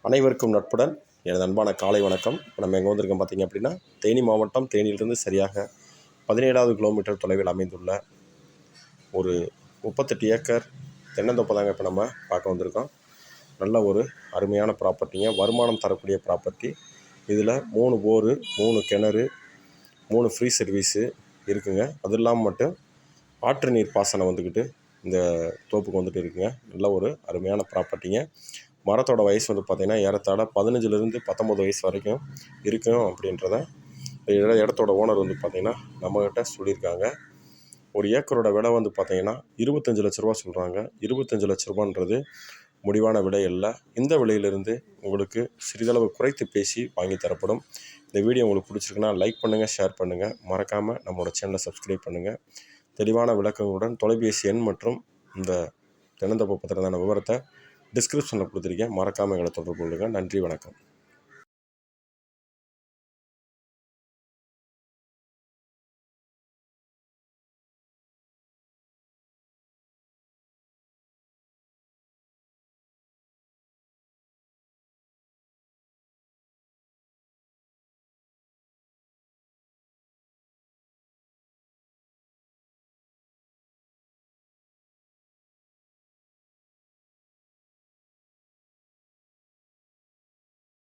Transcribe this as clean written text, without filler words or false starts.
அனைவருக்கும் நட்புடன் எனது அன்பான காலை வணக்கம். இப்போ நம்ம எங்கே வந்திருக்கோம் பார்த்திங்க அப்படின்னா, தேனி மாவட்டம் தேனியிலிருந்து சரியாக 17வது கிலோமீட்டர் தொலைவில் அமைந்துள்ள ஒரு 38 ஏக்கர் தென்னந்தோப்பு தாங்க இப்போ நம்ம பார்க்க வந்திருக்கோம். நல்ல ஒரு அருமையான ப்ராப்பர்ட்டிங்க, வருமானம் தரக்கூடிய ப்ராப்பர்ட்டி. இதில் 3 போரு, 3 கிணறு, 3 ஃப்ரீ சர்வீஸு இருக்குங்க. அது இல்லாமல் மட்டும் ஆற்று நீர் பாசனம் வந்துக்கிட்டு இந்த தோப்புக்கு வந்துட்டு இருக்குங்க. நல்ல ஒரு அருமையான ப்ராப்பர்ட்டிங்க. மரத்தோட வயசு வந்து பார்த்திங்கன்னா ஏறத்தாழ 15லேருந்து 19 வயசு வரைக்கும் இருக்கும் அப்படின்றத இடத்தோட ஓனர் வந்து பார்த்திங்கன்னா நம்மக்கிட்ட சொல்லியிருக்காங்க. ஒரு ஏக்கரோட விலை வந்து பார்த்திங்கன்னா 25 லட்ச ரூபா சொல்கிறாங்க. 25 லட்ச ரூபான்றது முடிவான விலை அல்ல. இந்த விலையிலிருந்து உங்களுக்கு சிறிதளவு குறைத்து பேசி வாங்கி தரப்படும். இந்த வீடியோ உங்களுக்கு பிடிச்சிருக்குன்னா லைக் பண்ணுங்கள், ஷேர் பண்ணுங்கள், மறக்காமல் நம்மளோட சேனலை சப்ஸ்கிரைப் பண்ணுங்கள். தெளிவான விளக்கங்களுடன் தொலைபேசி எண் மற்றும் இந்த தென்னந்தோப்பு பத்திரத்தான விவரத்தை டிஸ்கிரிப்ஷனில் கொடுத்துருக்கேன். மறக்காமல் எங்களை தொடர்பு கொள்ளுங்கள். நன்றி, வணக்கம்.